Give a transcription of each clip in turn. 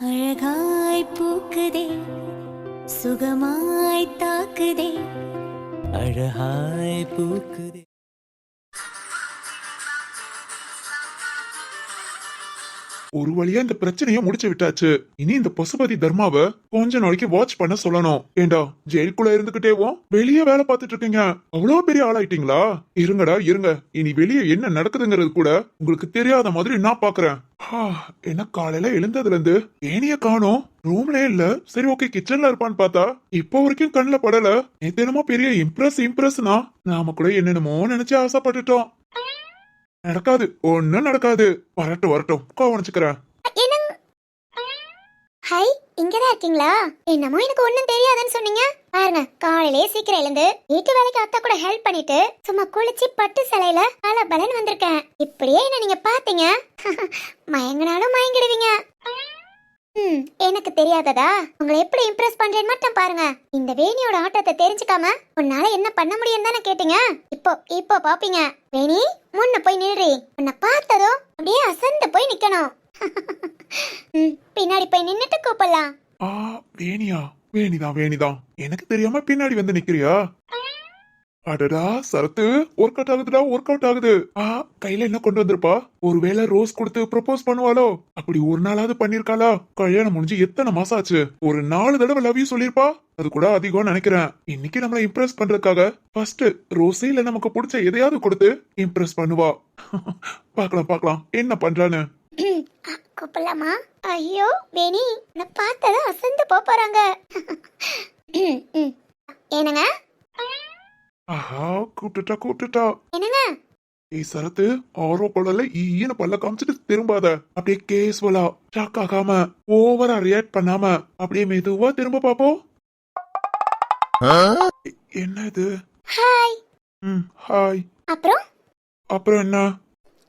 அழகாய் பூக்குதே சுகமாய் தாக்குதே அழகாய் பூக்குதே. ஒரு வழியா இந்த பிரச்சனைய முடிச்சு விட்டாச்சு. இனி இந்த பசுபதி தர்மாவை கொஞ்ச நாளைக்கு வாட்ச் பண்ண சொல்லணும். ஏண்டா ஜெயிலுக்குள்ள இருந்துகிட்டேவும் வெளியே வேலை பார்த்துட்டு இருக்கீங்க, அவ்வளவு பெரிய ஆளாயிட்டீங்களா? இருங்கடா இருங்க, இனி வெளியே என்ன நடக்குதுங்கிறது கூட உங்களுக்கு தெரியாத மாதிரி நான் பாக்குறேன். என்ன காலையில எழுந்ததுல இருந்து ஏனிய காணோம், ரூம்லயே இல்ல. சரி ஓகே, கிச்சன்ல இருப்பான்னு பார்த்தா இப்போ வரைக்கும் கண்ணுல படல. நேத்தனமோ பெரிய இம்ப்ரெஸ்னா நாம கூட என்னென்னமோ நினைச்சு ஆசைப்பட்டுட்டோம். நடக்காது, ஒன்னும் நடக்காது. வரட்டும் கவனிச்சுக்கிறேன். ஹை, இங்கதான் இருக்கீங்களா? என்னமோ எனக்கு ஒண்ணும் தெரியாதுன்னு சொன்னீங்க. பாருங்க, காலையிலே சீக்கிரம் எழுந்து வீட்டு வேலைக்கு அத்தா கூட ஹெல்ப் பண்ணிட்டு சும்மா குளிச்சு பட்டு சிலையில பலன் வந்திருக்கேன். இப்படியே என்ன நீங்க பாத்தீங்க மயங்கினாலும் மயங்கிடுவீங்க. எனக்கு தெரியாததா? உங்களை எப்படி இம்ப்ரெஸ் பண்றேன்னு மட்டும் பாருங்க. இந்த வேணியோட ஆட்டத்தை தெரிஞ்சுக்காம உன்னால என்ன பண்ண முடியும் தானே கேட்டீங்க. இப்போ பாப்பீங்க. வேணி, முன்ன போய் நில்றி. உன்னை பார்த்ததும் அப்படியே அசந்து போய் நிக்கணும். பின்னாடி போய் நின்னுட்டு கூப்பிடலாம். வேணியா? வேணிதான். எனக்கு தெரியாம பின்னாடி வந்து நிக்கிறியா? அடடா சரத்து, ஒர்க் அவுட் ஆகுது. கையில என்ன கொண்டு வந்திருப்பா? ஒருவேளை ரோஸ் கொடுத்து ப்ரொபோஸ் பண்ணுவாளோ? அப்படி ஒரு நாளாவது பண்ணிருக்காளா? கல்யாணம் முடிஞ்சு எத்தனை மாசம் ஆச்சு? ஒரு 4 தடவை லவ் யூ சொல்லிருப்பா. அது கூட அதிகம் நினைக்கிறேன். இன்னைக்கு நம்மள இம்ப்ரெஸ் பண்றதுக்காக ஃபர்ஸ்ட் ரோஸே இல்ல நமக்கு பிடிச்ச எதையாவது கொடுத்து இம்ப்ரெஸ் பண்ணுவா. பாக்கலாம் என்ன பண்றான்னு. கூப்பிடலாமா? ஐயோ வேணி, நான் பார்த்தத அசந்து போறாங்க. என்னங்க? கூப்பிட்டுட்டா. என்னங்க? ஏய் சரத்து, ஆர்வ கொள்ளல ஈன பல்ல காமிச்சிட்டு திரும்பாத. அப்படியே கேஸ்வலா ஷாக் ஆகாம ஓவரா ரியாக்ட் பண்ணாம அப்படியே மெதுவா திரும்ப பாப்போம். என்ன இது? ஹாய். ஹாய். அப்புறம் என்ன?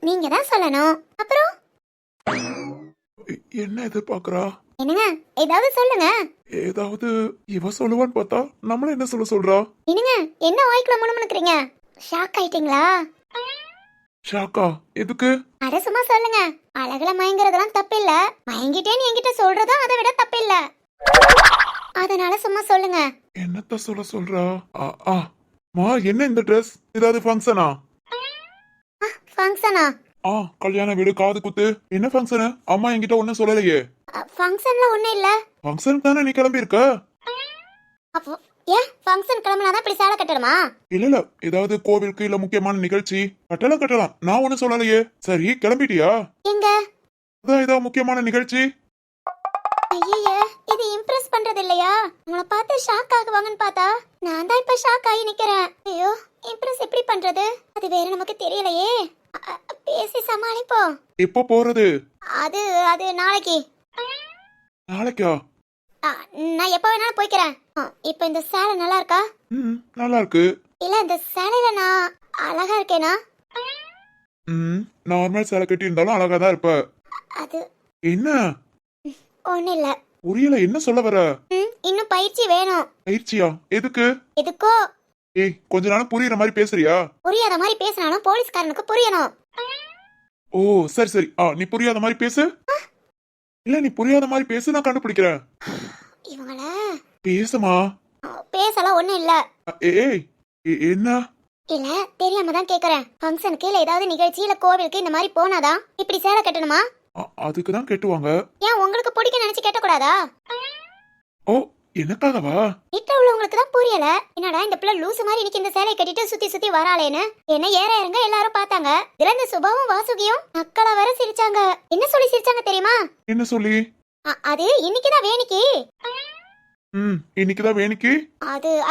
நீங்க தான் சொல்லணும். அப்புறம் என்ன எதிர்பார்க்கறா? என்னங்க, ஏதாவது சொல்லுங்க. ஏதாவது இவ சொல்லுவான்னு பார்த்தா நம்மள என்ன சொல்றா? என்னங்க, என்ன வாய்க்குள்ள முணுமுணுக்குறீங்க? ஷாக் ஆயிட்டீங்களா? ஷாக்கா? எதுக்கு? அட சும்மா சொல்லுங்க. அழகுல மயங்குறதெல்லாம் தப்பில்ல. மயங்கிட்டேன்னு என்கிட்ட சொல்றதும் அதை விட தப்பில்ல. அதனால சும்மா சொல்லுங்க. என்னத்த சொல்றா? மா, என்ன இந்த ட்ரெஸ்? ஏதாவது ஃபங்க்ஷனா? ஃபங்க்ஷனா? கல்யாண வீடு, காது குத்து, என்ன ஃபங்க்ஷன்? அம்மா என்கிட்ட ஒன்னும் சொல்லலையே. ஃபங்க்ஷன்ல ஒண்ணு இல்ல. ஃபங்க்ஷன் தானே நீ கிளம்பி இருக்க. அப்போ ஏன் ஃபங்க்ஷன் கிளம்பினாதான் இப்படி சேலை கட்டணுமா? இல்ல, ஏதாவது கோவிலுக்கு இல்ல முக்கியமான நிகழ்ச்சி கட்டலாம். நான் ஒன்னும் சொல்லலையே. சரி, கிளம்பிட்டியா? எங்க? அதான் ஏதாவது முக்கியமான நிகழ்ச்சி. ஐயே, இது இம்ப்ரெஸ் பண்றது இல்லையா? உங்களை பார்த்து ஷாக் ஆகுவாங்கன்னு பார்த்தா நான் தான் இப்ப ஷாக் ஆகி நிக்கிறேன். ஐயோ, இம்ப்ரெஸ் எப்படி பண்றது? அது வேற நமக்கு தெரியலையே. பேசி சமாளிப்போம். எப்போ போறது? அது நாளைக்கு. நாளைக்கா? நான் எப்ப வேணாலும் போய்க்கிறேன். இப்ப இந்த சேலை நல்லா இருக்கா? நல்லா இருக்கு. இல்ல, இந்த சேலையில நான் அழகா இருக்கேனா? நார்மல் சேலை கட்டி இருந்தாலும் அழகா தான் இருப்ப. அது என்ன? ஒண்ணு இல்ல. புரியல, என்ன சொல்ல வர? இன்னும் பயிற்சி வேணும். பயிற்சியா? எதுக்கு? எதுக்கோ? ஏய், கொஞ்ச நாள் புரியுற மாதிரி பேசுறியா? புரியாத மாதிரி பேசினாலும் போலீஸ்காரனுக்கு புரியணும். ஓ சரி. நீ புரியாத மாதிரி பேசு. இல்ல, நீ புரியாத மாதிரி பேசு, நான் கண்டுபிடிக்கிறேன். இவங்கள பேசுமா. பேசலாம் ஒண்ணும் இல்ல. ஏய், என்ன? இல்ல, தெரியாம தான் கேக்குறேன். ஃபங்க்ஷனுக்கு இல்ல ஏதாவது நிகழ்ச்சி இல்ல கோவிலுக்கு இந்த மாதிரி போனாதான் இப்படி சேலை கட்டணுமா? அதுக்கு தான் கட்டுவாங்க. ஏன் உங்களுக்கு பிடிக்க நினைச்சு கட்டக்கூடாதா? ஓ, எனக்காகவா? வீட்டுல உள்ளவங்களுக்கு தான் புரியல. என்னடா இந்த பிள்ளை லூசு மாதிரி இன்னைக்கு இந்த சேலையை கட்டிட்டு சுத்தி வராளேன்னு. என்ன ஏற இறங்க எல்லாரும் பார்த்தாங்க. இதுல இந்த சுபாவும் வாசுகியும் அக்களா வர சிரிச்சாங்க. என்ன சொல்லி சிரிச்சாங்க தெரியுமா? என்ன சொல்லி? அது இன்னைக்குதான் வேணிக்கு. இன்னைக்குதான் வேணிக்கு?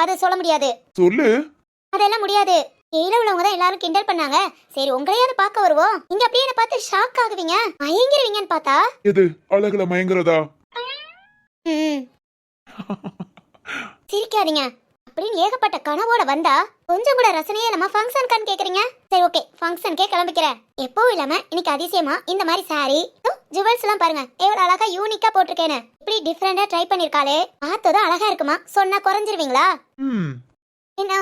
அது சொல்ல முடியாது. சொல்லு. அதெல்லாம் முடியாது. கீழே உள்ளவங்க தான் எல்லாரும் கிண்டல் பண்ணாங்க. சரி, உங்களையாவது பார்க்க வருவோம். நீங்க அப்படியே என்ன பார்த்து ஷாக் ஆகுவீங்க, மயங்கிருவீங்கன்னு பார்த்தா. எது அழகுல மயங்குறதா? சிரிக்காதீங்க. அப்படின்னு ஏகப்பட்ட கனவோட வந்தா கொஞ்சம் கூட ரசனையே இல்லாம ஃபங்க்ஷனுக்கான்னு கேக்குறீங்க. சரி ஓகே, ஃபங்க்ஷனுக்கே கிளம்பிக்கிறேன். எப்பவும் இல்லாம இன்னைக்கு அதிசயமா இந்த மாதிரி சாரி ஜுவல்ஸ் எல்லாம் பாருங்க எவ்வளவு அழகா யூனிக்கா போட்டிருக்கேன்னு. இப்படி டிஃபரெண்டா ட்ரை பண்ணிருக்காளே, பார்த்ததும் அழகா இருக்குமா சொன்னா குறைஞ்சிருவீங்களா? என்ன?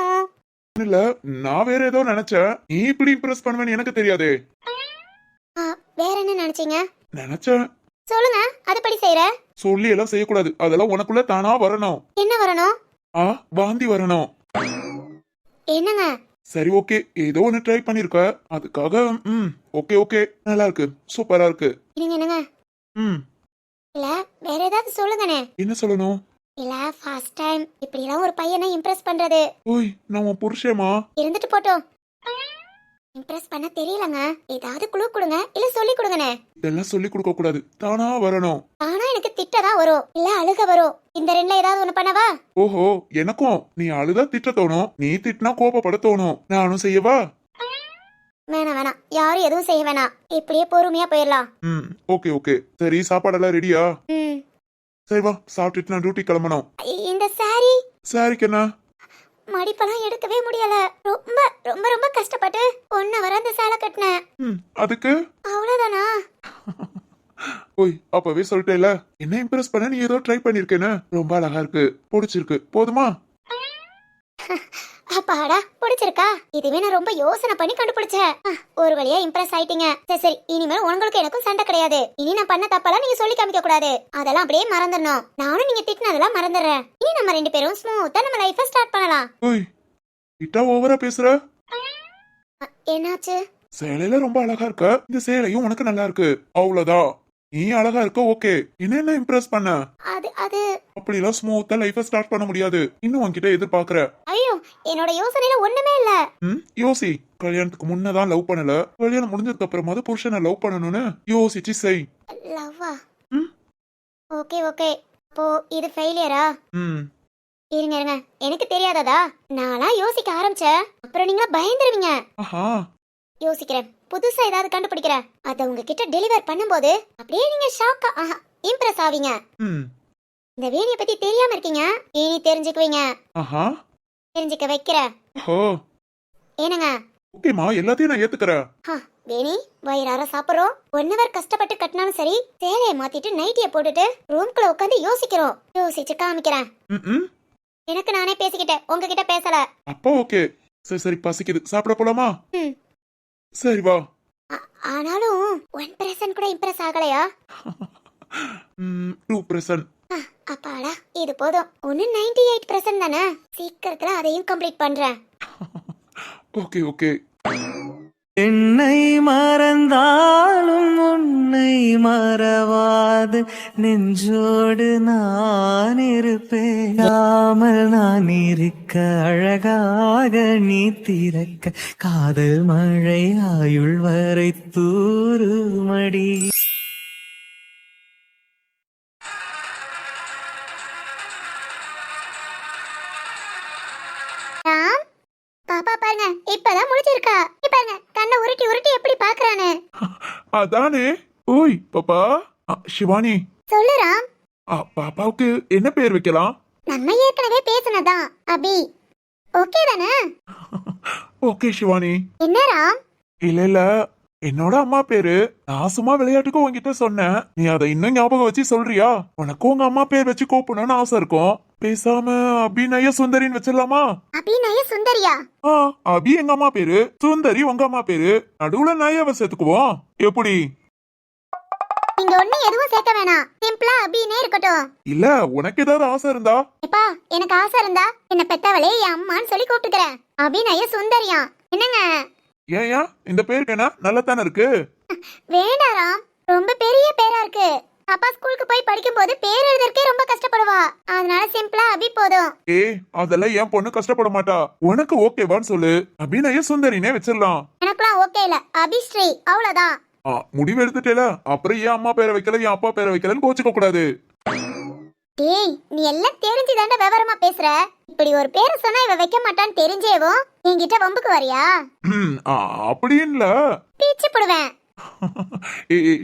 இல்ல, நான் வேற ஏதோ நினைச்சேன். நீ இப்படி இம்ப்ரெஸ் பண்ணுவேன்னு எனக்கு தெரியாதே. வேற என்ன நினைச்சீங்க? நினைச்சேன். சொல்லுங்க, அதுபடி செய்யற. சொல்லி எல்லாம் செய்யக்கூடாது, அதெல்லாம் உனக்குள்ள தானா வரணும். என்ன வரணும்? வாந்தி வரணும். என்னங்க? சரி ஓகே, ஏதோ ஒன்னு ட்ரை பண்ணிருக்க, அதுக்காக ஓகே ஓகே, நல்லா இருக்கு, சூப்பரா இருக்கு. என்னங்க? ம் இல்ல வேற ஏதாவது சொல்லுங்கண்ணே. என்ன சொல்லணும்? இல்ல ஃபர்ஸ்ட் டைம் இப்படி எல்லாம் ஒரு பையனை இம்ப்ரெஸ் பண்றது. ஓய், நான் உன் புருஷேமா. இருந்துட்டு போட்டோம். இம்ப்ரெஸ் பண்ண தெரியலங்க, ஏதாவது குழு கொடுங்க, இல்ல சொல்லி கொடுங்கண்ணே. இதெல்லாம் சொல்லி கொடுக்க கூடாது, தானா வரணும். ஆனா எனக்கு திட்டதான் வரும், இல்ல அழுக வரும். இந்த ரெண்டுல ஏதாவது ஒண்ணு பண்ணவா? ஓஹோ, எனக்கும் நீ அழுதா திட்ட தோணும், நீ திட்டினா கோபப்பட தோணும். நானும் செய்யவா? வேணாம் வேணாம், யாரும் எதுவும் செய்ய வேணாம், இப்படியே பொறுமையா போயிடலாம். ஓகே ஓகே, சரி சாப்பாடெல்லாம் ரெடியா? ம். சரி வா, சாப்பிட்டுட்டு நான் டியூட்டி கிளம்பணும். இந்த சாரி சாரிக்கு என்ன? மடிப்பெல்லாம் எடுக்கவே முடியல, ரொம்ப ரொம்ப ரொம்ப கஷ்டப்பட்டு 1 hour அந்த சேலை கட்டினேன். அதுக்கு அவ்வளவுதானா? ஓய், அப்பவே சொல்லிட்டேல, என்ன இம்ப்ரெஸ் பண்ண நீ ஏதோ ட்ரை பண்ணிருக்கேன்னு. ரொம்ப அழகா இருக்கு, பிடிச்சிருக்கு, போதுமா? அப்பாடா, பிடிச்சிருக்கா? இதுவே நான் ரொம்ப யோசனை பண்ணி கண்டுபிடிச்சேன். ஒரு வழியா இம்ப்ரெஸ் ஆயிட்டீங்க. சரி சரி, இனிமேல் உங்களுக்கு எனக்கும் சண்டை கிடையாது. இனி நான் பண்ண தப்பெல்லாம் நீங்க சொல்லி காமிக்க கூடாது, அதெல்லாம் அப்படியே மறந்துடணும். நானும் நீங்க திட்டினதெல்லாம் மறந்துடுறேன். இனி நம்ம 2 பேரும் ஸ்மூத்தா நம்ம லைஃபை ஸ்டார்ட் பண்ணலாம். ஓய், கிட்டா ஓவரா பேசுற. என்னாச்சு? சேலையில ரொம்ப அழகா இருக்க, இந்த சேலையும் உனக்கு நல்லா இருக்கு, அவ்வளவுதான். நீ அழகா இருக்க, ஓகே. என்ன இம்ப்ரெஸ் பண்ண? அது அது அப்படிலாம் ஸ்மூத்தா லைஃபை ஸ்டார்ட் பண்ண முடியாது, இன்னும் உன்கிட்ட எதிர்பார்க்கற. ஐயோ, என்னோட யோசனையில ஒண்ணுமே இல்ல. யோசி. கல்யாணத்துக்கு முன்னதான் லவ் பண்ணல, கல்யாணம் முடிஞ்சதுக்கு அப்புறமாவது புருஷனை லவ் பண்ணணும்னு யோசிச்சு செய். லவ்வா? ஓகே ஓகே, அப்போ இது ஃபெயிலியரா? இருங்க இருங்க, எனக்கு தெரியாததா? நானா யோசிக்க ஆரம்பிச்சேன், அப்புறம் நீங்க பயந்துருவீங்க. யோசிக்கிறேன், புதுசா ஏதாவது கண்டுபிடிக்கிறேன். அத உங்ககிட்ட டெலிவர் பண்ணும்போது அப்படியே நீங்க ஷாக்கா இம்ப்ரெஸ் ஆவீங்க. இந்த வேணிய பத்தி தெரியாம இருக்கீங்க, இனி தெரிஞ்சுக்குவீங்க. தெரிஞ்சுக்க வைக்கிறேன். ஏனுங்க? ஓகேமா, எல்லாத்தையும் நான் ஏத்துக்கறேன். வேணி, வயிறார சாப்பிடுறோம், 1 hour கஷ்டப்பட்டு கட்டினாலும் சரி, சேலையை மாத்திட்டு நைட்டிய போட்டுட்டு ரூம்குள்ள உட்காந்து யோசிக்கிறோம். யோசிச்சு காமிக்கிறேன். எனக்கு நானே பேசிக்கிட்டேன், உங்ககிட்ட பேசல. அப்போ ஓகே. சரி சரி, பசிக்குது, சாப்பிட போலாமா? சரி வா. ஆனாலும் 1% கூட இம்ப்ரெஸ் ஆகலையா? 2%. அப்பாடா, இது போதும். ஒன்னு 98% தானே, சீக்கிரத்துல அதையும் கம்ப்ளீட் பண்றேன். Okay okay. என்னை மறந்தாலும் உன்னை மறவாது நெஞ்சோடு நான் இருப்பேன். காமல் நான் இருக்க அழகாக நீ திறக்க காதல் மழை ஆயுள் வரை தூருமடி. ராம், பாப்பா பாருங்க, இப்பதான் முடிச்சிருக்கா. பாருங்க, கண்ணை உருட்டி உருட்டி எப்படி பாக்குறானு. அதானே. ஓய் பாப்பா. சிவானி, சொல்லு ராம். பாப்பாவுக்கு என்ன பேர் வைக்கலாம்? நம்ம ஏற்கனவே பேசினதான், அபி. ஓகே தானே? ஓகே சிவானி. என்ன ராம்? இல்ல என்னோட அம்மா பேரு. நான் சும்மா விளையாட்டுக்கு உன்கிட்ட சொன்னேன், நீ அதை இன்னும் ஞாபகம் வச்சு சொல்றியா? உனக்கும் உங்க அம்மா பேர் வச்சு கூப்பிடணும்னு ஆசை இருக்கும். பேசாம அபிநய சுந்தரின்னு வச்சிடலாமா? அபிநய சுந்தரியா? அபி எங்க அம்மா பேரு, சுந்தரி உங்க அம்மா பேரு, நடுவுல நயாவை சேர்த்துக்குவோம், எப்படி? நீங்க ஒண்ணு எதுவும் சேர்க்க வேணாம், சிம்பிளா அபினே இருக்கட்டும். இல்ல உனக்கு ஏதாவது ஆசை இருந்தா? எப்பா, எனக்கு ஆசை இருந்தா என்ன பெத்தவளே என் அம்மான்னு சொல்லி கூப்பிட்டுக்கிறேன். அபிநய சுந்தரியா? என்னங்க? ஏன் இந்த பேருக்கு என்ன நல்லா தானே இருக்கு? வேண்டாம் ராம், ரொம்ப பெரிய பேரா இருக்கு. அப்பா ஸ்கூலுக்கு போய் படிக்கும் போது பேர் எழுதுறதுக்கே ரொம்ப கஷ்டப்படுவா, அதனால சிம்பிளா அபி போதும். அதெல்லாம் என் பொண்ணு கஷ்டப்பட மாட்டா. உனக்கு ஓகேவான்னு சொல்லு, அபிநய சுந்தரினே வச்சிடலாம். எனக்குலாம் ஓகே இல்ல, அபிஸ்ரீ அவ்வளவுதான். முடிவு எடுத்துட்டேல, அப்புறம் ஏன் அம்மா பேரை வைக்கல என் அப்பா பேரை வைக்கலன்னு கோச்சுக்க கூடாது. டேய், நீ எல்லாம் தெரிஞ்சுதாண்ட விவரமா பேசுற. இப்படி ஒரு பேரை சொன்னா இவ வைக்க மாட்டான்னு தெரிஞ்சேவும் என்கிட்ட வம்புக்கு வரியா? அப்படி இல்ல, பீச்சு போடுவேன்.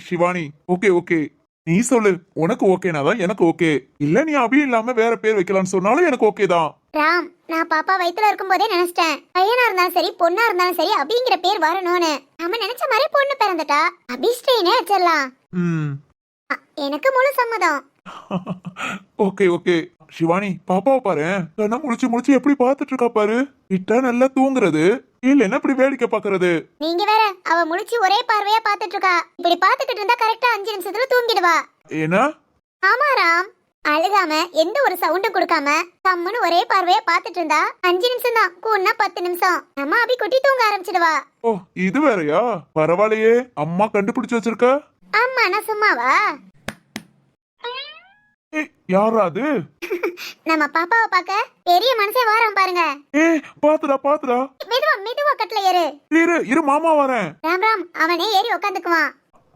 சிவானி, ஓகே ஓகே, நீ சொல்லு. உனக்கு ஓகேனாதான் எனக்கு ஓகே. இல்ல நீ அபி இல்லாம வேற பேர் வைக்கலாம்னு சொன்னாலும் எனக்கு ஓகே தான். ராம், நான் பாப்பா வயித்துல இருக்கும் போதே நினைச்சிட்டேன், பையனா இருந்தாலும் சரி பொண்ணா இருந்தாலும் சரி அபிங்கிற பேர் வரணும்னு. நம்ம நினைச்ச மாதிரி பொண்ணு பிறந்துட்டா அபிஸ்ரீனே வச்சிடலாம். எனக்கு முழு சம்மதம். Okay okay. சிவானி, பாப்பாவை பாரு, கண்ணா முழிச்சு முழிச்சு எப்படி பாத்துட்டு இருக்கா பாரு. விட்டா நல்லா தூங்குறது, இல்ல என்ன இப்படி வேடிக்கை பாக்குறது? நீங்க வேற, அவ முழிச்சு ஒரே பார்வையா பாத்துட்டு இருக்கா. இப்படி பாத்துக்கிட்டு இருந்தா கரெக்டா 5 நிமிஷத்துல தூங்கிடுவா. ஏன்னா ஆமா ராம், அழுகாம எந்த ஒரு சவுண்டும் கொடுக்காம கம்முன்னு ஒரே பார்வையா பாத்துட்டு இருந்தா 5 நிமிஷம் தான், கூன்னா 10 நிமிஷம் நம்ம அபி குட்டி தூங்க ஆரம்பிச்சிடுவா. ஓ இது வேறயா? பரவாயில்லையே, அம்மா கண்டுபிடிச்சு வச்சிருக்க. ஆமா, நான் சும்மாவா? ஏய் யாரா அது? நம்ம பாப்பாவை பார்க்க பெரிய மனுஷே வாரம் பாருங்க. ஏய் பாத்துடா. மெதுவா மெதுவா கட்டல ஏறு. இரு மாமா வரேன். ராம் ராம், அவனே ஏறி உட்காந்துக்குவான்.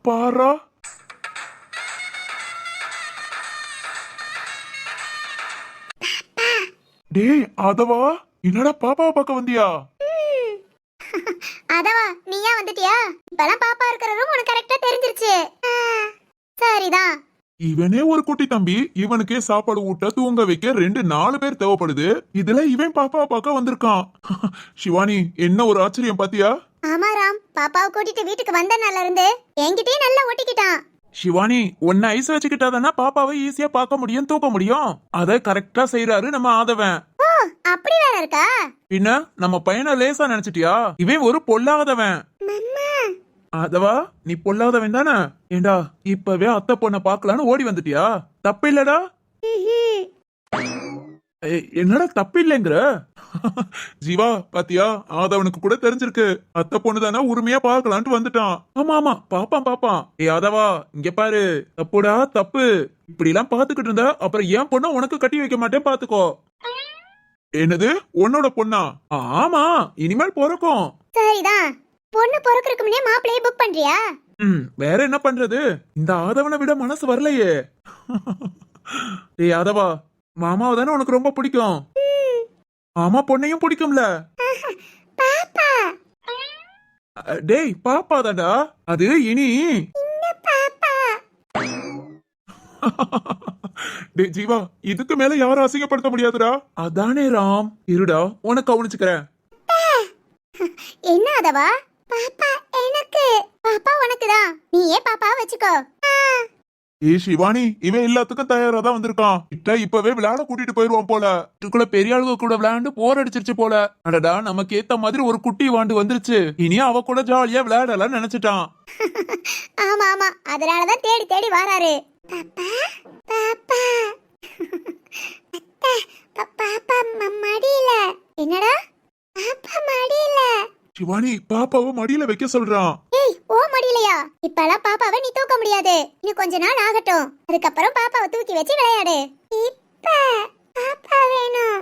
பாரா. டேய் அதவா, என்னடா பாப்பாவை பார்க்க வந்தியா? அதவா, நீயா வந்துட்டியா? இப்பெல்லாம் பாப்பா இருக்கிற ரூம் உனக்கு கரெக்டா தெரிஞ்சிருச்சு. சரிதான். இவனே ஒரு குட்டி தம்பி, இவனுக்கே சாப்பாடு ஊட்ட தூங்க வைக்க 4 பேர் தேவைப்படுது. இதுல இவன் பாப்பாவை பார்க்க வந்திருக்கான். சிவானி என்ன ஒரு ஆச்சரியம் பாத்தியா? ஆமா ராம், பாப்பாவை கூட்டிட்டு வீட்டுக்கு வந்த நாள்ல இருந்து என்கிட்டயே நல்லா ஒட்டிக்கிட்டான். சிவானி உன்னை ஐஸ் வச்சுக்கிட்டாதானா பாப்பாவை ஈஸியா பார்க்க முடியும், தூக்க முடியும். அத கரெக்டா செய்யறாரு நம்ம ஆதவன். ஓ, அப்படி வேற இருக்கா? பின்ன நம்ம பையனை லேசா நினைச்சிட்டியா? இவன் ஒரு பொல்லாதவன். அதவா நீ பொல்லாதவன் தானே? ஏண்டா இப்பவே அத்தை பொண்ண பாக்கலான்னு ஓடி வந்துட்டியா? தப்பு இல்லடா. என்னடா தப்பு இல்லைங்கிற? ஜீவா பாத்தியா, ஆதவனுக்கு கூட தெரிஞ்சிருக்கு அத்தை பொண்ணு தானே, உரிமையா பாக்கலான்ட்டு வந்துட்டான். ஆமா பாப்பான். அதவா இங்க பாரு, தப்புடா தப்பு. இப்படி எல்லாம் பாத்துக்கிட்டு இருந்தா அப்புறம் ஏன் பொண்ண உனக்கு கட்டி வைக்க மாட்டேன், பாத்துக்கோ. என்னது உன்னோட பொண்ணா? ஆமா, இனிமேல் பிறக்கும். சரிதான். பொண்ணு பிறக்கிறதுக்கு முன்னே மாப்பிளைய புக் பண்றியா? வேற என்ன பண்றது, இந்த ஆதவனை விட மனசு வரலையே. ஏய் ஆதவா, மாமாவை தானே உனக்கு ரொம்ப பிடிக்கும். ஆமா, பொண்ணையும் பிடிக்கும்ல. பாப்பா. டேய் பாப்பா தாண்டா அது. இனி பாப்பா. டேய் ஜீவா, இதுக்கு மேல யாரும் அசிங்கப்படுத்த முடியாதுடா. அதானே ராம். இருடா உனக்கு கவனிச்சுக்கிறேன். என்ன அதவா? பாப்பா எனக்கு, பாப்பா உனக்குதான், நீயே பாப்பாவை வச்சுக்கோ. ஏய் சிவானி, இவன் எல்லாத்துக்கும் தயாரா தான் வந்திருக்கான். கிட்ட இப்பவே விளையாட கூட்டிட்டு போயிருவான் போல. இதுக்குள்ள பெரிய ஆளுங்க கூட விளையாண்டு போர் அடிச்சிருச்சு போல. அடடா, நமக்கு ஏத்த மாதிரி ஒரு குட்டி வாண்டு வந்துருச்சு. இனி அவ கூட ஜாலியா விளையாடலாம் நினைச்சிட்டான். ஆமா ஆமா, அதனாலதான் தேடி தேடி வராரு. பாப்பா பாப்பா. பாப்பா மடியில. என்னடா பாப்பா மடியில? சிவானி பாப்பாவை மடியில வைக்க சொல்றான். ஏய், ஓ மடியிலையா? இப்பெல்லாம் பாப்பாவை நீ தூக்க முடியாது. இன்னும் கொஞ்ச நாள் ஆகட்டும், அதுக்கப்புறம் பாப்பாவை தூக்கி வச்சு விளையாடு. இப்ப பாப்பா வேணும்.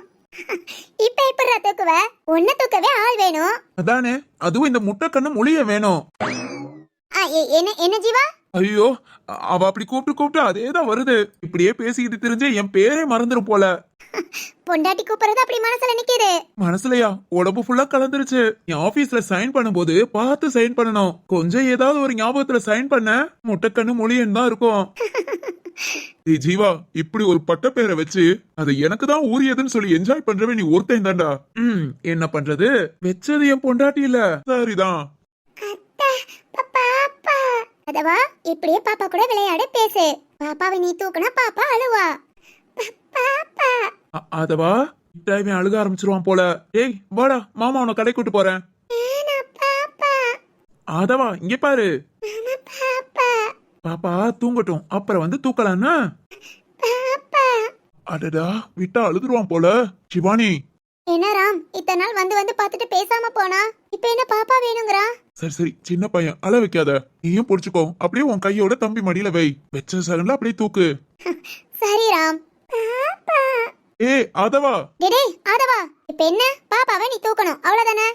இப்ப எப்படிடா தூக்குவ? உன்னை தூக்கவே ஆள் வேணும். அதானே, அதுவும் இந்த முட்டை கண்ணு மொழிய வேணும். என்ன ஜீவா? ஐயோ, அவ அப்படி கூப்பிட்டு அதேதான் வருது. இப்படியே பேசிக்கிட்டு தெரிஞ்ச என் பேரே மறந்துரும் போல. பொண்டாட்டி கூப்பிடுறது அப்படி மனசுல நிக்குது. மனசுலயா? உடம்பு ஃபுல்லா கலந்துருச்சு. என் ஆபீஸ்ல சைன் பண்ணும்போது பார்த்து சைன் பண்ணணும். கொஞ்சம் ஏதாவது ஒரு ஞாபகத்துல சைன் பண்ண முட்டைக்கண்ணு மொழியன் தான் இருக்கும். ஏய் ஜீவா, இப்படி ஒரு பட்ட பேரை வச்சு அது எனக்கு தான் ஊறியதுன்னு சொல்லி என்ஜாய் பண்றவே நீ ஒருத்தன் தான்டா. என்ன பண்றது, வச்சது என் பொண்டாட்டி இல்ல. சரிதான். பாப்பா அதவா, இப்படியே பாப்பா கூட விளையாட பேசு. பாப்பாவை நீ தூக்குனா பாப்பா அழுவா. பாப்பா. அதவா டைம் அழுக ஆரம்பிச்சிருவான் போல. ஏய் வாடா, மாமா உன்னை கடை கூட்டு போறேன். அதவா இங்க பாரு. பாப்பா தூங்கட்டும், அப்புறம் வந்து தூக்கலான்னா. அடடா, விட்டா அழுதுருவான் போல. சிவானி. என்ன ராம், இத்தனை நாள் வந்து வந்து பாத்துட்டு பேசாம போனா, இப்ப என்ன பாப்பா வேணுங்கறா? சரி சின்ன பையன், அழ வைக்காத. நீயும் புடிச்சுக்கோ, அப்படியே உன் கையோட தம்பி மடியில வை. வெச்ச சகன்ல அப்படியே தூக்கு. சரி ராம். ஏய் அதவா. டேய் அதவா, இப்ப என்ன, பாப்பாவை நீ தூக்கணும் அவ்வளவுதானே?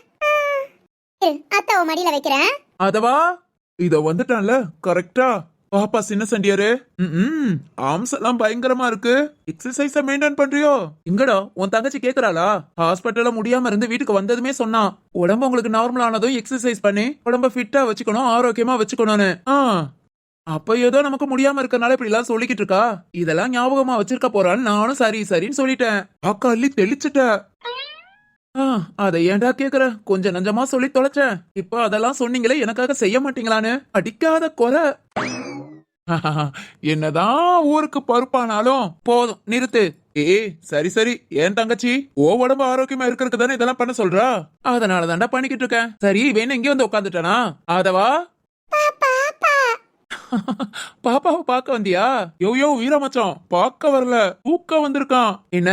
அத்தாவ மடியில வைக்கிறேன். அதவா இத வந்துட்டான்ல கரெக்டா. பாப்பா சின்ன சண்டியாரு. ஆம்ஸ் எல்லாம் பயங்கரமா இருக்கு. எக்ஸசைஸ மெயின்டைன் பண்றியோ? இங்கடா உன் தங்கச்சி கேக்குறாளா? ஹாஸ்பிட்டல்ல முடியாம இருந்து வீட்டுக்கு வந்ததுமே சொன்னா, உடம்பு உங்களுக்கு நார்மல் ஆனதும் எக்ஸசைஸ் பண்ணி உடம்ப ஃபிட்டா வச்சுக்கணும், ஆரோக்கியமா வச்சுக்கணும்னு. அப்ப ஏதோ நமக்கு முடியாம இருக்கனால இப்படி எல்லாம் சொல்லிக்கிட்டு இருக்கா. இதெல்லாம் ஞாபகமா வச்சிருக்க போறான்னு நானும் சரின்னு சொல்லிட்டேன். அக்கா அள்ளி தெளிச்சுட்ட. அத ஏன்டா கேக்குற, கொஞ்சம் நஞ்சமா சொல்லி தொலைச்சேன். இப்ப அதெல்லாம் சொன்னீங்களே எனக்காக செய்ய மாட்டீங்களான்னு. அடிக்காத குறை. என்னதான் ஊருக்கு பருப்பானாலும் போதும், நிறுத்து. சரி என் தங்கச்சி ஓ உடம்பு ஆரோக்கியமா இருக்கிறதுக்கு தானே இதெல்லாம் பண்ண சொல்றா. அதனால தாண்டா பண்ணிக்கிட்டு இருக்கேன். சரி வேணும் இங்கே வந்து உட்காந்துட்டானா? அதவா பாப்பாவை பார்க்க வந்தியா? யோ வீர மச்சான், பார்க்க வரல, தூக்க வந்திருக்கான். என்ன,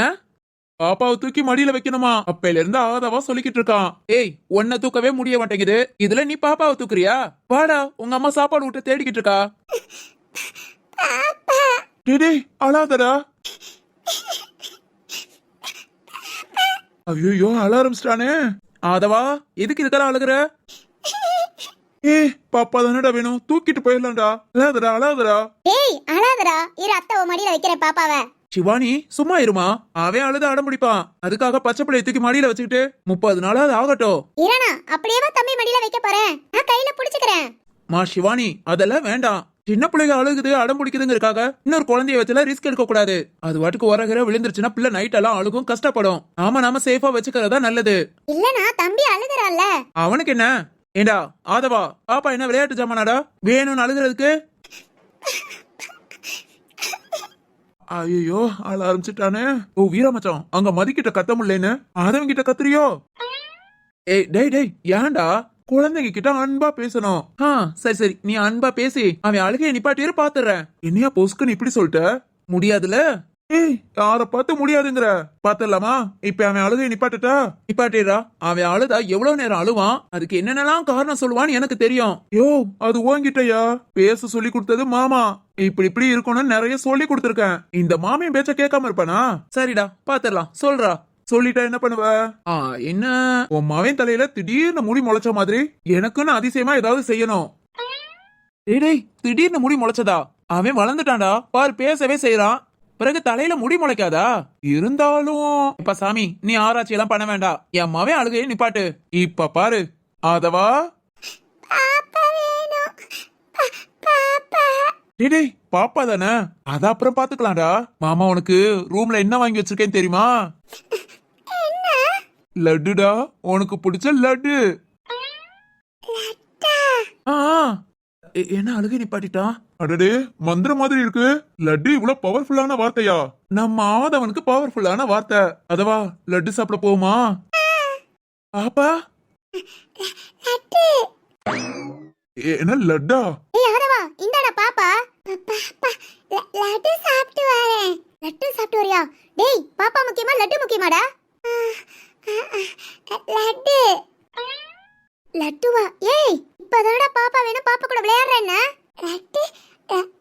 பாப்பாவை தூக்கி மடியில வைக்கணுமா? அப்பையில இருந்து ஆதவா சொல்லிக்கிட்டு இருக்கான். ஏய், உன்னை தூக்கவே முடிய மாட்டேங்குது, இதுல நீ பாப்பாவை தூக்குறியா? வாடா, உங்க அம்மா சாப்பாடு விட்டு தேடிக்கிட்டு இருக்கா. டேய் அழாதடா. ஐயோ அழ ஆரம்பிச்சிட்டானே. ஆதவா, எதுக்கு இதுக்கெல்லாம் அழுகுற? பாப்பா தானடா வேணும், தூக்கிட்டு போயிடலாம்டா. அழாதடா அழாதடா. டேய் அழாதடா, இரு அத்தை உன் மடியில வைக்கிறேன் பாப்பாவை. சிவானி சும்மா இருமா, அவன் அழுத அடம் பிடிப்பான். அதுக்காக பச்சை பிள்ளைய தூக்கி மடியில வச்சுக்கிட்டு 30 நாளாவது ஆகட்டும். இரணா, அப்படியேவா தம்பி மடியில வைக்க போறேன், நான் கையில புடிச்சுக்கிறேன். மா சிவானி, அதெல்லாம் வேண்டாம். சின்ன பிள்ளைங்க அழுகுது அடம் பிடிக்குதுங்கிறக்காக இன்னொரு குழந்தைய வச்சுல ரிஸ்க் எடுக்க கூடாது. அது வாட்டுக்கு உரகிற விழுந்துருச்சுன்னா பிள்ளை நைட் எல்லாம் அழுகும், கஷ்டப்படும். ஆமா, நாம சேஃபா வச்சுக்கிறதா நல்லது. இல்லனா தம்பி அழுகுறான்ல. அவனுக்கு என்ன? ஏண்டா ஆதவா, பாப்பா என்ன விளையாட்டு ஜாமானாடா வேணும்னு அழுகிறதுக்கு? ஐயோ அழ ஆரம்பிச்சுட்டானே. ஓ வீரமச்சான், அங்க மதிக்கிட்ட கத்த முடியலன்னு ஆதவன் கிட்ட கத்துறியோ? ஏய் டேய் ஏன்டா? குழந்தைங்க கிட்ட அன்பா பேசணும். சரி சரி, நீ அன்பா பேசி அவன் அழுகைய நிப்பாட்டிரு, பாத்துறேன். என்னையா பொசுக்குன்னு இப்படி சொல்லிட்ட? முடியாதுல? ஏய், யார பார்த்து முடியாதுங்கிற? பாத்துடலாமா? இப்ப அவன் அழுகைய நிப்பாட்டிடுறா. அவன் அழுதா எவ்வளவு நேரம் அழுவான், அதுக்கு என்னென்னலாம் காரணம் சொல்லுவான்னு எனக்கு தெரியும். யோ, அது ஓங்கிட்டயா பேச சொல்லி கொடுத்தது மாமா. இப்படி இருக்கணும்னு நிறைய சொல்லி கொடுத்துருக்கேன். இந்த மாமியின் பேச்ச கேட்காம இருப்பானா? சரிடா, பாத்துடலாம். சொல்றா. சொல்லிட்டா என்ன பண்ணுவ? என்ன, உன் மவன் தலையில திடீர்னு முடி முளைச்ச மாதிரி எனக்குன்னு அதிசயமா ஏதாவது செய்யணும். டேய், திடீர்னு முடி முளைச்சதா? அவன் வளர்ந்துட்டான்டா பாரு, பேசவே செய்யறான். பிறகு தலையில முடி முளைக்காதா? இருந்தாலும் இப்ப சாமி, நீ ஆராய்ச்சி எல்லாம் பண்ண வேண்டாம். என் மவன் அழுகையை நிப்பாட்டு. இப்ப பாரு ஆதவா. டேய் பாப்பா தானே, அத அப்புறம் பாத்துக்கலாம்டா. மாமா உனக்கு ரூம்ல என்ன வாங்கி வச்சிருக்கேன்னு தெரியுமா? லட்டுடா, உனக்கு பிடிச்ச லட்டு. என்ன அழுகை நிப்பாட்டிட்டான்? அடடே, மந்திர மாதிரி இருக்கு. லட்டு இவ்வளவு பவர்ஃபுல்லான வார்த்தையா? நம்ம ஆதவனுக்கு பவர்ஃபுல்லான வார்த்தை. அதவா, லட்டு சாப்பிட போகுமா? பாப்பா என்ன லட்டா? இந்தாடா பாப்பா. லட்டு சாப்பிட்டு வரேன். லட்டு சாப்பிட்டு வரியா? டேய், பாப்பா முக்கியமா லட்டு முக்கியமாடா? லட்டு லட்டுவா? ஏய், இப்பதானடா பாப்பா வேணும், பாப்பா கூட விளையாடுறேன்னா. லட்டு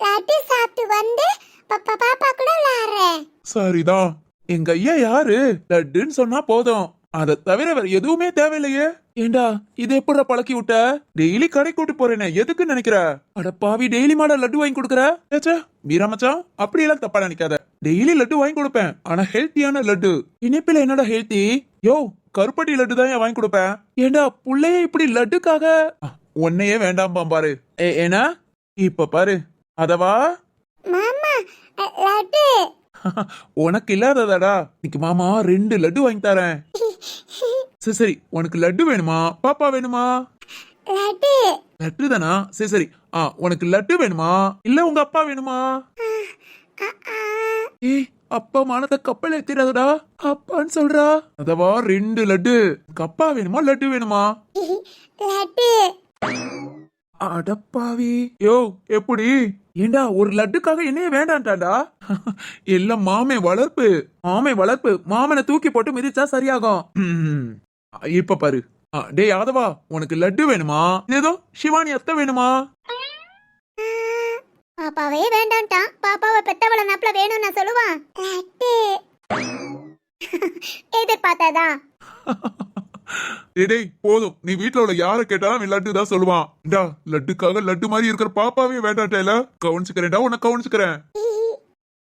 லட்டு சாப்பிட்டு வந்து பாப்பா கூட விளையாடுறேன். சரிதான். எங்க ஐயா யாரு? லட்டுன்னு சொன்னா போதும், அதை தவிர வேற எதுவுமே தேவையில்லையே. ஏண்டா, இது எப்படா பழக்கி விட்ட? டெய்லி கடை கூட்டு போறேனே, எதுக்கு நினைக்கிற? அடப்பாவி, டெய்லி மாட லட்டு வாங்கி கொடுக்கற? வீரமச்சான், அப்படி எல்லாம் தப்பா நினைக்காத. டெய்லி லட்டு வாங்கி கொடுப்பேன், ஆனா ஹெல்த்தியான லட்டு. இனிப்பில என்னடா ஹெல்த்தி? யோ, கருப்பட்டி லட்டு தான் வாங்கி கொடுப்பேன். ஏண்டா புள்ளைய இப்படி லட்டுக்காக? உன்னையே வேண்டாம் பாரு. ஏனா இப்ப பாரு அதவா. மாமா லட்டு உனக்கு இல்லாததாடா? இன்னைக்கு மாமா 2 லட்டு வாங்கி தரேன். சரி, உனக்கு லட்டு வேணுமா பாப்பா வேணுமா? லட்டு. லட்டு தானா? சரி, உனக்கு லட்டு வேணுமா இல்ல உங்க அப்பா வேணுமா? ஏய், அப்பா மானத கப்பல் ஏத்திராதடா, அப்பான்னு சொல்றா. அதவா 2 லட்டு. அப்பா வேணுமா லட்டு வேணுமா? லட்டு. அடப்பாவி. யோ, எப்படி? ஏண்டா, ஒரு லட்டுக்காக என்னைய வேண்டான்டாண்டா? எல்லாம் மாமே வளர்ப்பு. மாமனை தூக்கி போட்டு மிதிச்சா சரியாகும். இப்ப பாரு. டேய் யாதவா, உனக்கு லட்டு வேணுமா ஏதோ சிவானி அத்தை வேணுமா? பாப்பாவே வேண்டான்ட்டான், பாப்பாவை பெத்தவள நாப்ல வேணும் நான் சொல்லுவான். லட்டு. எதிர்பார்த்தாதா? டேய் போதும், நீ வீட்டுல உள்ள யார கேட்டாலும் லட்டு தான் சொல்லுவான். லட்டுக்காக லட்டு மாதிரி இருக்கிற பாப்பாவே வேண்டாட்டேல. கவனிச்சுக்கிறேன்டா, உன்னை கவனிச்சுக்கிறேன்.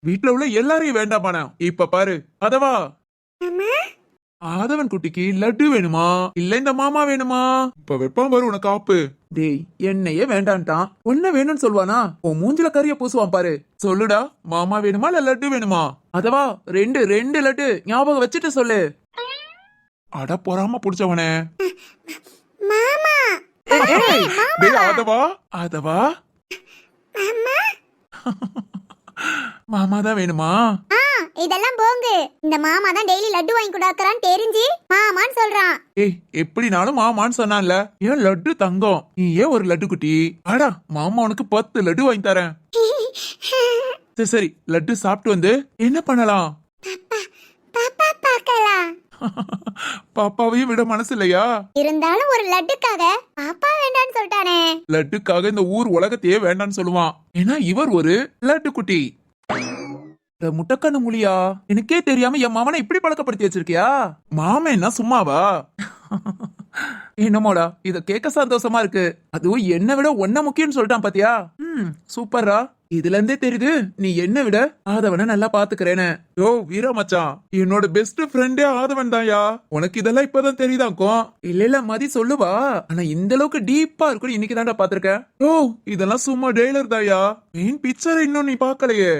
வீட்டுல உள்ள எல்லாரையும் வேண்டாமாண்ணா. இப்ப பாரு அதவா, ஆதவன் குட்டிக்கு லட்டு வேணுமா இல்ல இந்த மாமா வேணுமா? இப்ப வெப்பான் பாரு உனக்கு ஆப்பு. டேய், என்னையே வேண்டான்ட்டான், ஒன்ன வேணும்னு சொல்வானா? உன் மூஞ்சில கறிய பூசுவான் பாரு. சொல்லுடா, மாமா வேணுமா இல்ல லட்டு வேணுமா? அதவா, 2 லட்டு ஞாபகம் வச்சுட்டு சொல்லு. அட பொறாம புடிச்சவனே. மாமா. டேய் ஆதவா. மாமா தான் வேணுமா? இதெல்லாம் போங்கு. இந்த மாமா தான் டெய்லி லட்டு வாங்கி கொடுக்கறான்னு தெரிஞ்சு மாமான்னு சொல்றான். ஏய் எப்படினாலும் மாமான்னு சொன்னான்ல, ஏன் லட்டு தங்கம், நீ ஏன் ஒரு லட்டு குட்டி. ஆடா மாமா உனக்கு 10 லட்டு வாங்கி தரேன். சரி சரி, லட்டு சாப்பிட்டு வந்து என்ன பண்ணலாம்? பாப்பா பார்க்கலாம். பாப்பாவையும் விட மனசு இல்லையா? இருந்தாலும் ஒரு லட்டுக்காக பாப்பா வேண்டான்னு சொல்லிட்டானே. லட்டுக்காக இந்த ஊர் உலகத்தையே வேண்டான்னு சொல்லுவான். ஏன்னா இவர் ஒரு லட்டு குட்டி. முட்டக்கண்ணு மொழியா, எனக்கே தெரியாம என் மாமனை இப்படி பழக்கப்படுத்தி வச்சிருக்கியா? மாமன் என்ன சும்மாவா? என்னமோடா இத கேட்க சந்தோஷமா இருக்கு. அதுவும் என்ன விட ஒன்ன முக்கியம்னு சொல்லிட்டான் பாத்தியா? சூப்பர்ரா. இதுல இருந்தே தெரியுது நீ என்ன விட ஆதவனை நல்லா பாத்துக்கிறேன்னு. யோ வீர மச்சான், என்னோட பெஸ்ட் ஃப்ரெண்டே ஆதவன் தான்யா. உனக்கு இதெல்லாம் இப்பதான் தெரியுதாக்கும். இல்ல மதி சொல்லுவா, ஆனா இந்த அளவுக்கு டீப்பா இருக்குன்னு இன்னைக்கு தான்டா பாத்திருக்கேன். ஓ இதெல்லாம் சும்மா டெய்லர் தாயா, மெயின் பிக்சர் இன்னும் நீ பாக்கலையே.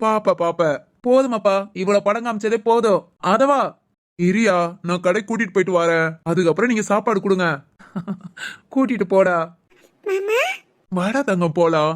பாப்ப போதுமாப்பா, இவ்வளவு படம் காமிச்சதே போதும். அதவா இரியா, நான் கடை கூட்டிட்டு போயிட்டு வரேன். அதுக்கப்புறம் நீங்க சாப்பாடு கொடுங்க. கூட்டிட்டு போடா. வாடா தங்கம் போலாம்.